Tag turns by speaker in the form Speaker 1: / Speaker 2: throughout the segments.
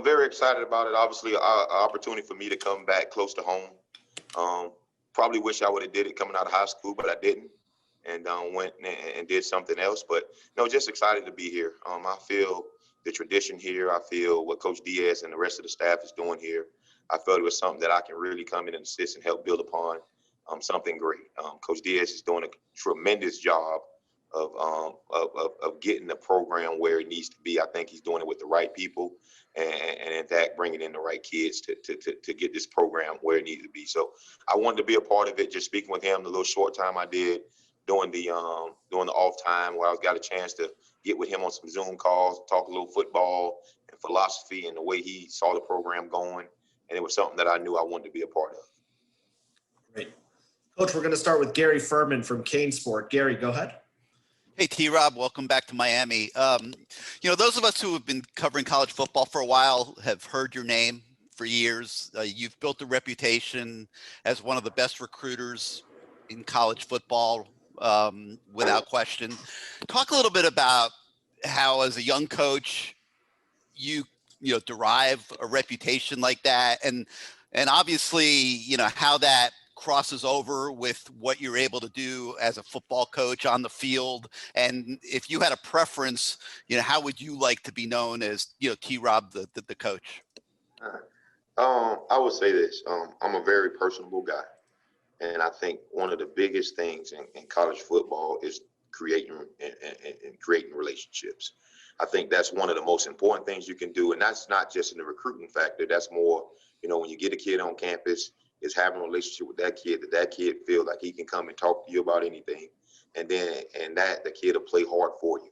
Speaker 1: I'm very excited about it. Obviously, an opportunity for me to come back close to home. Probably wish I would have did it coming out of high school, but I didn't, and went and did something else. But no, just excited to be here. I feel the tradition here. I feel what Coach Diaz and the rest of the staff is doing here. I felt it was something that I can really come in and assist and help build upon. Something great. Coach Diaz is doing a tremendous job of getting the program where it needs to be. I think he's doing it with the right people, and in fact, bringing in the right kids to get this program where it needs to be. So I wanted to be a part of it. Just speaking with him the little short time I did during the off time, where I got a chance to get with him on some Zoom calls, talk a little football and philosophy and the way he saw the program going, and it was something that I knew I wanted to be a part of.
Speaker 2: Great. Coach, we're going to start with Gary Furman from Kane Sport. Gary, go ahead.
Speaker 3: Hey, T-Rob, welcome back to Miami. Those of us who have been covering college football for a while have heard your name for years. You've built a reputation as one of the best recruiters in college football, without question. Talk a little bit about how, as a young coach, you derive a reputation like that, and obviously, how that crosses over with what you're able to do as a football coach on the field. And if you had a preference, how would you like to be known as, T-Rob, the coach?
Speaker 1: I would say this. I'm a very personable guy. And I think one of the biggest things in college football is creating relationships. I think that's one of the most important things you can do. And that's not just in the recruiting factor. That's more, when you get a kid on campus, is having a relationship with that kid feel like he can come and talk to you about anything, and that the kid will play hard for you.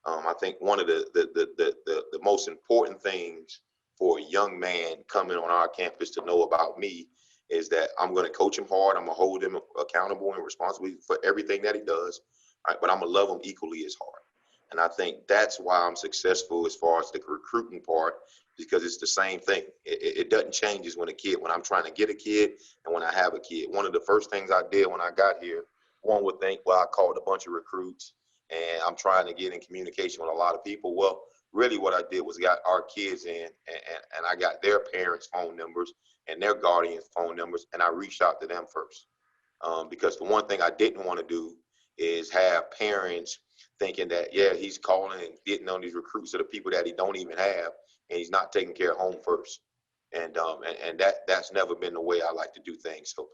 Speaker 1: I think one of the most important things for a young man coming on our campus to know about me is that I'm going to coach him hard. I'm going to hold him accountable and responsible for everything that he does, right? But I'm going to love him equally as hard. And I think that's why I'm successful as far as the recruiting part, because it's the same thing. It doesn't change when I'm trying to get a kid and when I have a kid. One of the first things I did when I got here, one would think, well, I called a bunch of recruits and I'm trying to get in communication with a lot of people. Well, really what I did was got our kids in and I got their parents' phone numbers and their guardians' phone numbers, and I reached out to them first. Because the one thing I didn't want to do is have parents thinking that, yeah, he's calling and getting on these recruits of the people that he don't even have, and he's not taking care of home first. And that's never been the way I like to do things. So,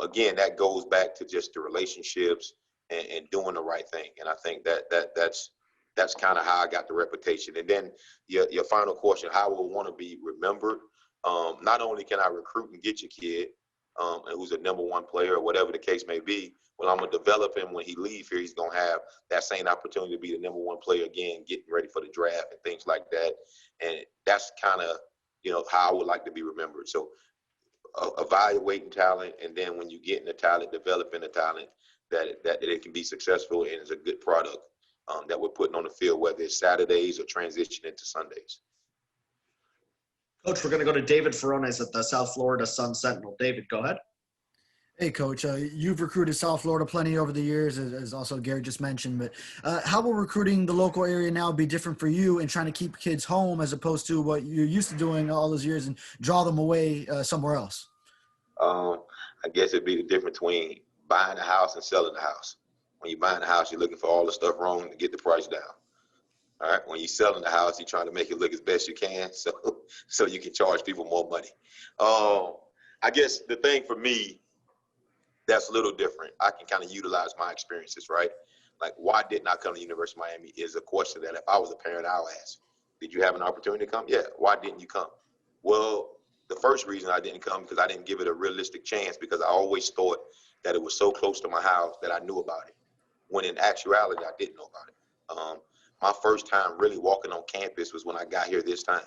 Speaker 1: again, that goes back to just the relationships and doing the right thing. And I think that's kind of how I got the reputation. And then your final question, how will want to be remembered? Not only can I recruit and get your kid, and who's a number one player or whatever the case may be, well, I'm going to develop him when he leaves here. He's going to have that same opportunity to be the number one player again, getting ready for the draft and things like that. And that's kind of, how I would like to be remembered. So evaluating talent, and then when you get in the talent, developing the talent, that it can be successful and is a good product that we're putting on the field, whether it's Saturdays or transitioning to Sundays.
Speaker 2: Coach, we're going to go to David Furones at the South Florida Sun Sentinel. David, go ahead.
Speaker 4: Hey, Coach, you've recruited South Florida plenty over the years, as also Gary just mentioned. But how will recruiting the local area now be different for you in trying to keep kids home as opposed to what you're used to doing all those years and draw them away somewhere else?
Speaker 1: I guess it'd be the difference between buying a house and selling the house. When you're buying a house, you're looking for all the stuff wrong to get the price down. All right. When you're selling the house, you're trying to make it look as best you can, so you can charge people more money. I guess the thing for me that's a little different, I can kind of utilize my experiences, right? Like, why didn't I come to the University of Miami is a question that if I was a parent, I'll ask. Did you have an opportunity to come? Yeah. Why didn't you come? Well, the first reason I didn't come because I didn't give it a realistic chance, because I always thought that it was so close to my house that I knew about it, when in actuality, I didn't know about it. My first time really walking on campus was when I got here this time.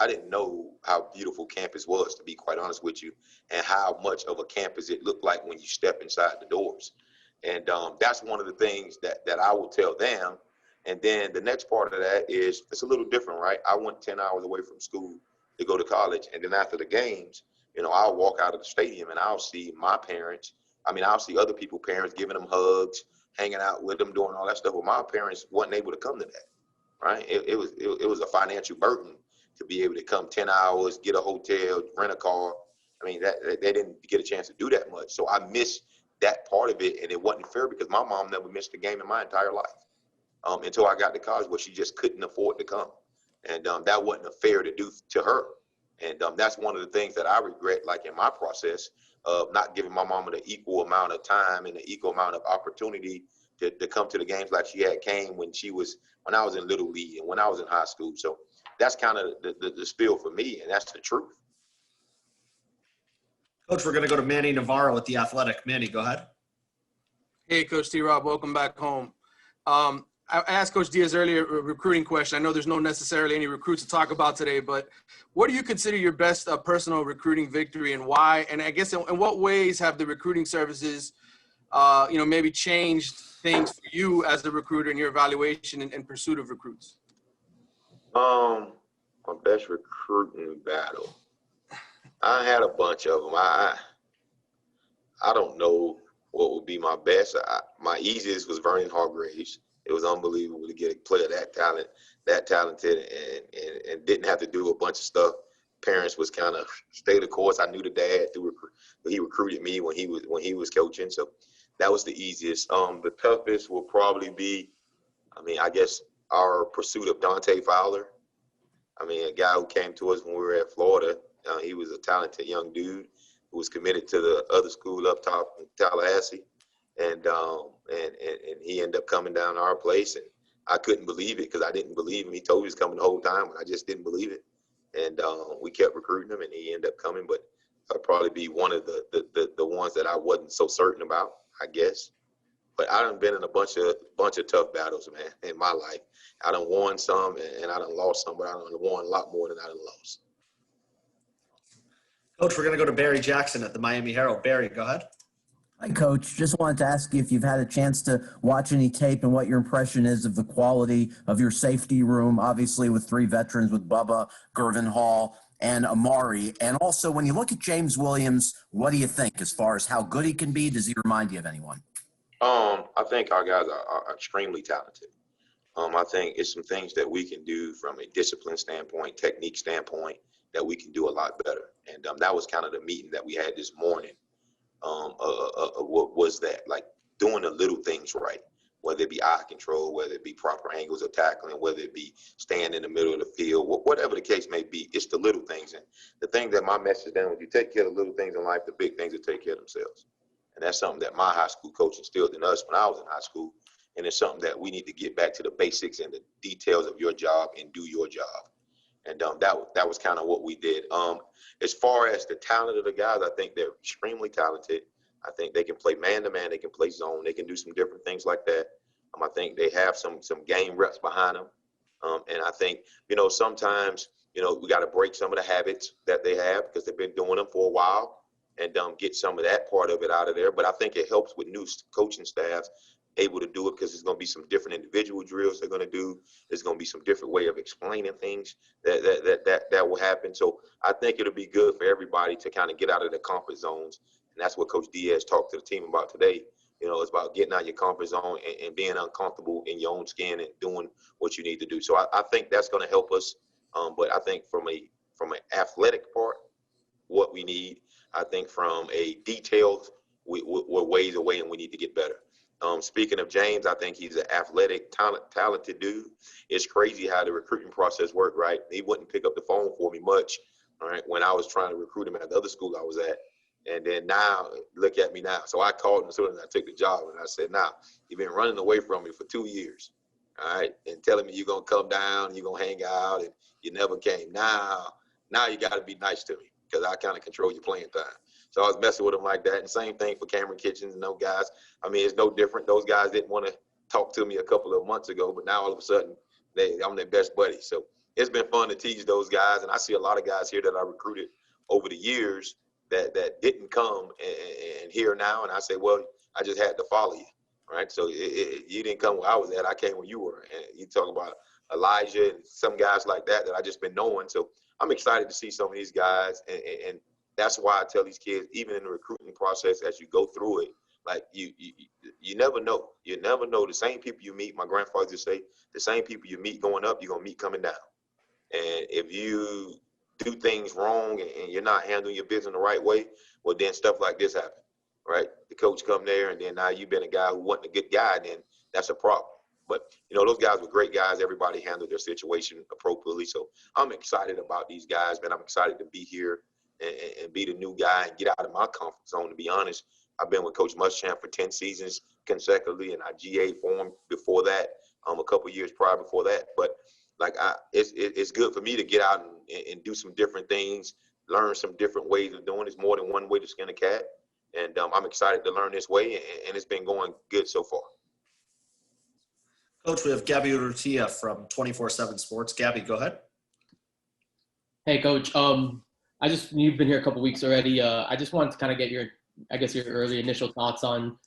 Speaker 1: I didn't know how beautiful campus was, to be quite honest with you, and how much of a campus it looked like when you step inside the doors. And that's one of the things that I will tell them. And then the next part of that is it's a little different, right? I went 10 hours away from school to go to college. And then after the games, I'll walk out of the stadium and I'll see my parents. I'll see other people's parents giving them hugs, hanging out with them, doing all that stuff. But my parents wasn't able to come to that, right? It was a financial burden to be able to come 10 hours, get a hotel, rent a car. I mean, they didn't get a chance to do that much. So I missed that part of it, and it wasn't fair because my mom never missed a game in my entire life until I got to college, where she just couldn't afford to come. And that wasn't fair to do to her. And that's one of the things that I regret, like in my process of not giving my mama the equal amount of time and the equal amount of opportunity to come to the games like she had came when I was in Little League and when I was in high school. So that's kind of the spiel for me, and that's the truth.
Speaker 2: Coach, we're going to go to Manny Navarro at The Athletic. Manny, go ahead.
Speaker 5: Hey, Coach T-Rob, welcome back home. I asked Coach Diaz earlier a recruiting question. I know there's no necessarily any recruits to talk about today, but what do you consider your best personal recruiting victory, and why? And I guess in what ways have the recruiting services, maybe changed things for you as the recruiter in your evaluation and pursuit of recruits?
Speaker 1: My best recruiting battle. I had a bunch of them. I don't know what would be my best. My easiest was Vernon Hargraves. It was unbelievable to get a player that talented, and didn't have to do a bunch of stuff. Parents was kind of stay the course. I knew the dad he recruited me when he was coaching, so that was the easiest. The toughest will probably be, I guess our pursuit of Dante Fowler. A guy who came to us when we were at Florida. He was a talented young dude who was committed to the other school up top in Tallahassee. And he ended up coming down to our place, and I couldn't believe it because I didn't believe him. He told me he was coming the whole time, and I just didn't believe it. And we kept recruiting him, and he ended up coming. But I'll probably be one of the ones that I wasn't so certain about, I guess. But I done been in a bunch of tough battles, man, in my life. I done won some, and I done lost some, but I done won a lot more than I done lost.
Speaker 2: Coach, we're going to go to Barry Jackson at the Miami Herald. Barry, go ahead.
Speaker 6: Hi, Coach. Just wanted to ask you if you've had a chance to watch any tape and what your impression is of the quality of your safety room, obviously with three veterans with Bubba, Gervin Hall, and Amari. And also, when you look at James Williams, what do you think as far as how good he can be? Does he remind you of anyone?
Speaker 1: I think our guys are extremely talented. I think it's some things that we can do from a discipline standpoint, technique standpoint, that we can do a lot better. And that was kind of the meeting that we had this morning. What was that? Like doing the little things right, whether it be eye control, whether it be proper angles of tackling, whether it be staying in the middle of the field, whatever the case may be, it's the little things. And the thing that my message then, when you take care of the little things in life, the big things will take care of themselves. And that's something that my high school coach instilled in us when I was in high school. And it's something that we need to get back to the basics and the details of your job and do your job. And that was kind of what we did. As far as the talent of the guys, I think they're extremely talented. I think they can play man-to-man. They can play zone. They can do some different things like that. I think they have some game reps behind them. And I think, sometimes, we got to break some of the habits that they have because they've been doing them for a while and get some of that part of it out of there. But I think it helps with new coaching staffs able to do it because there's going to be some different individual drills they're going to do. There's going to be some different way of explaining things that will happen. So I think it'll be good for everybody to kind of get out of their comfort zones. And that's what Coach Diaz talked to the team about today. It's about getting out of your comfort zone and being uncomfortable in your own skin and doing what you need to do. So I think that's going to help us. But I think from an athletic part, what we need, I think from a detailed, we're ways away and we need to get better. Speaking of James, I think he's an athletic, talented dude. It's crazy how the recruiting process worked, right? He wouldn't pick up the phone for me much, all right, when I was trying to recruit him at the other school I was at. And then now, look at me now. So I called him as soon as I took the job, and I said, you've been running away from me for 2 years, all right, and telling me you're going to come down, you're going to hang out, and you never came. Now you got to be nice to me because I kind of control your playing time. So I was messing with him like that. And same thing for Cameron Kitchens and those guys. It's no different. Those guys didn't want to talk to me a couple of months ago, but now all of a sudden I'm their best buddy. So it's been fun to tease those guys. And I see a lot of guys here that I recruited over the years that didn't come and here now. And I say, well, I just had to follow you, right? So you didn't come where I was at. I came where you were. And you talk about Elijah and some guys like that I just been knowing. So I'm excited to see some of these guys. And that's why I tell these kids, even in the recruiting process, as you go through it, like you never know. You never know. The same people you meet, my grandfather used to say, the same people you meet going up, you're going to meet coming down. And if you do things wrong and you're not handling your business the right way, well, then stuff like this happen, right? The coach come there, and then now you've been a guy who wasn't a good guy, then that's a problem. But, those guys were great guys. Everybody handled their situation appropriately. So I'm excited about these guys, man. I'm excited to be here and be the new guy and get out of my comfort zone, to be honest. I've been with Coach Muschamp for 10 seasons consecutively, and I GA for him before that, a couple years prior before that. But, it's good for me to get out and do some different things, learn some different ways of doing it. There's more than one way to skin a cat. And I'm excited to learn this way, and it's been going good so far.
Speaker 2: Coach, we have Gabby Urrutia from 24/7 Sports. Gabby, go ahead.
Speaker 7: Hey, Coach. You've been here a couple weeks already. I just wanted to kind of get your early initial thoughts on,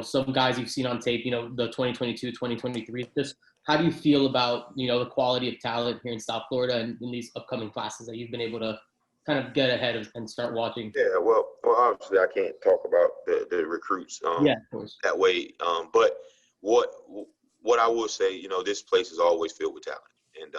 Speaker 7: some guys you've seen on tape, the 2022, 2023. Just how do you feel about, the quality of talent here in South Florida and in these upcoming classes that you've been able to kind of get ahead of and start watching?
Speaker 1: Yeah, well, obviously I can't talk about the recruits
Speaker 7: Yeah, of course.
Speaker 1: that way. But what I will say, this place is always filled with talent, and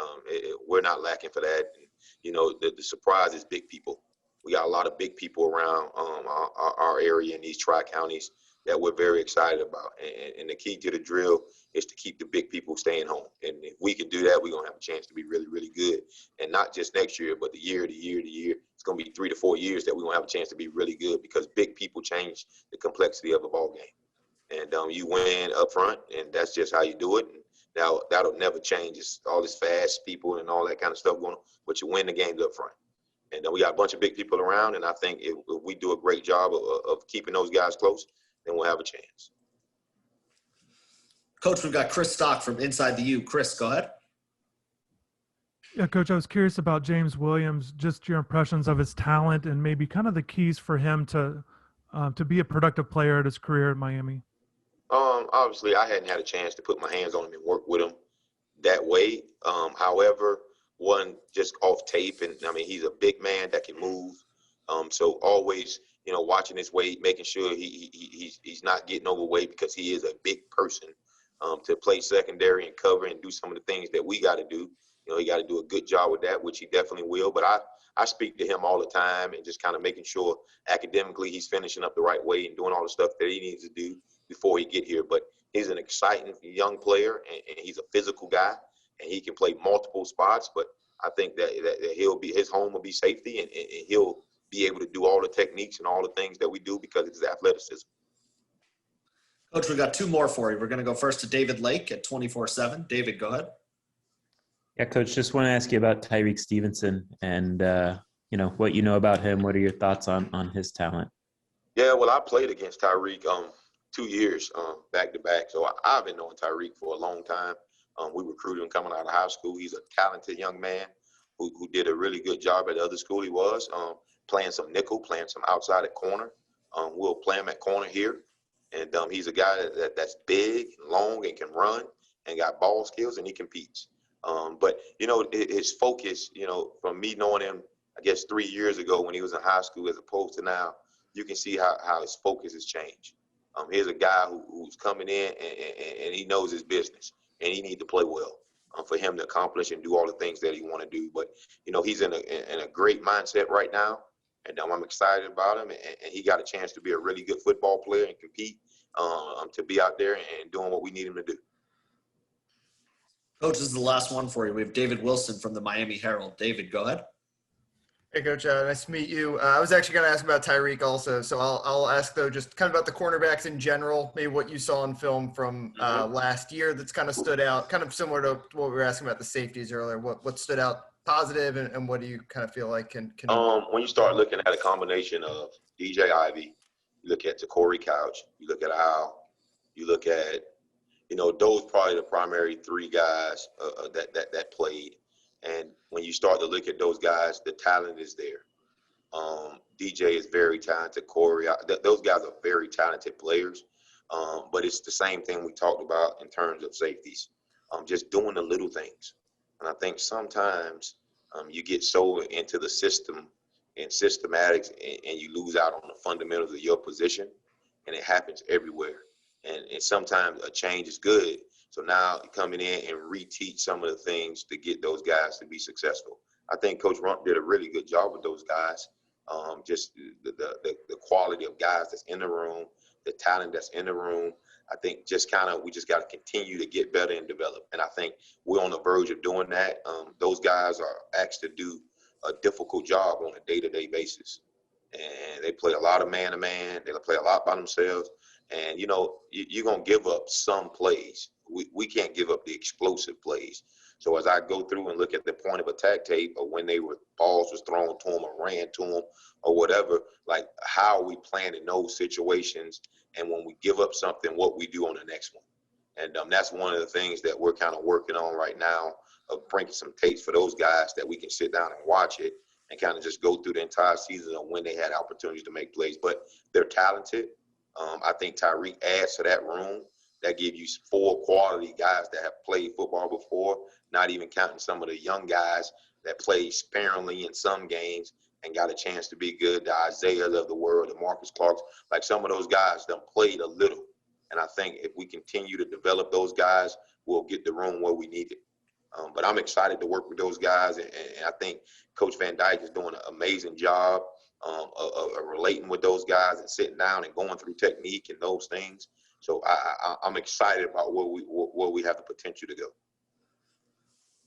Speaker 1: we're not lacking for that. And, the surprise is big people. We got a lot of big people around our area in these tri-counties that we're very excited about. And the key to the drill is to keep the big people staying home. And if we can do that, we're going to have a chance to be really, really good. And not just next year, but the year to year to year. It's going to be 3 to 4 years that we're going to have a chance to be really good, because big people change the complexity of a ball game. And you win up front, and that's just how you do it. And now, that'll never change. It's all this fast people and all that kind of stuff going on, but you win the games up front. And we got a bunch of big people around, and I think if we do a great job of keeping those guys close, then we'll have a chance.
Speaker 2: Coach, we've got Chris Stock from Inside the U. Chris, go ahead.
Speaker 8: Yeah, Coach, I was curious about James Williams, just your impressions of his talent and maybe kind of the keys for him to be a productive player at his career at Miami.
Speaker 1: Obviously, I hadn't had a chance to put my hands on him and work with him that way. However, one just off tape, and he's a big man that can move. So always, watching his weight, making sure he's not getting overweight, because he is a big person. To play secondary and cover and do some of the things that we got to do, he got to do a good job with that, which he definitely will. But I speak to him all the time, and just kind of making sure academically he's finishing up the right way and doing all the stuff that he needs to do before he get here. But he's an exciting young player, and he's a physical guy, and he can play multiple spots. But I think that his home will be safety, and he'll be able to do all the techniques and all the things that we do because of his athleticism.
Speaker 2: Coach, we've got 2 more for you. We're going to go first to David Lake at 24/7. David, go ahead.
Speaker 9: Yeah, Coach, just want to ask you about Tyreke Stevenson and, what you know about him. What are your thoughts on his talent?
Speaker 1: Yeah, well, I played against Tyreke 2 years back to back. So I've been knowing Tyreke for a long time. We recruited him coming out of high school. He's a talented young man who did a really good job at the other school he was, playing some nickel, playing some outside at corner. We'll play him at corner here. And he's a guy that's big, long, and can run, and got ball skills, and he competes. But, his focus, from me knowing him, I guess 3 years ago when he was in high school as opposed to now, you can see how his focus has changed. Here's a guy who's coming in and he knows his business, and he needs to play well for him to accomplish and do all the things that he want to do. But, he's in a great mindset right now, and I'm excited about him. And he got a chance to be a really good football player and compete, to be out there and doing what we need him to do.
Speaker 2: Coach, this is the last one for you. We have David Wilson from the Miami Herald. David, go ahead.
Speaker 10: Hey, Coach. Nice to meet you. I was actually going to ask about Tyreke also. So I'll ask, though, just kind of about the cornerbacks in general, maybe what you saw in film from last year that's kind of stood out, kind of similar to what we were asking about the safeties earlier. What stood out positive, and what do you kind of feel like can
Speaker 1: when you start looking at a combination of DJ Ivy, you look at Corey Couch, you look at Al, you look at, those probably the primary 3 guys that played. And when you start to look at those guys, the talent is there. DJ is very talented. Corey, those guys are very talented players. But it's the same thing we talked about in terms of safeties, just doing the little things. And I think sometimes you get so into the system and systematics, and you lose out on the fundamentals of your position, and it happens everywhere. And sometimes a change is good. So now coming in and reteach some of the things to get those guys to be successful. I think Coach Rump did a really good job with those guys. Just the quality of guys that's in the room, the talent that's in the room. I think we just got to continue to get better and develop. And I think we're on the verge of doing that. Those guys are asked to do a difficult job on a day-to-day basis. And they play a lot of man-to-man. They play a lot by themselves. And, you're going to give up some plays. We can't give up the explosive plays. So as I go through and look at the point of attack tape or when balls was thrown to them or ran to them or whatever, like how are we playing in those situations? And when we give up something, what we do on the next one. And that's one of the things that we're kind of working on right now, of bringing some tapes for those guys that we can sit down and watch it and kind of just go through the entire season of when they had opportunities to make plays. But they're talented. I think Tyreke adds to that room. That gives you 4 quality guys that have played football before, not even counting some of the young guys that played sparingly in some games and got a chance to be good. The Isaiah of the world, the Marcus Clarks, like some of those guys done played a little. And I think if we continue to develop those guys, we'll get the room where we need it. But I'm excited to work with those guys. And I think Coach Van Dyke is doing an amazing job of relating with those guys and sitting down and going through technique and those things. So I'm excited about where we have the potential to go.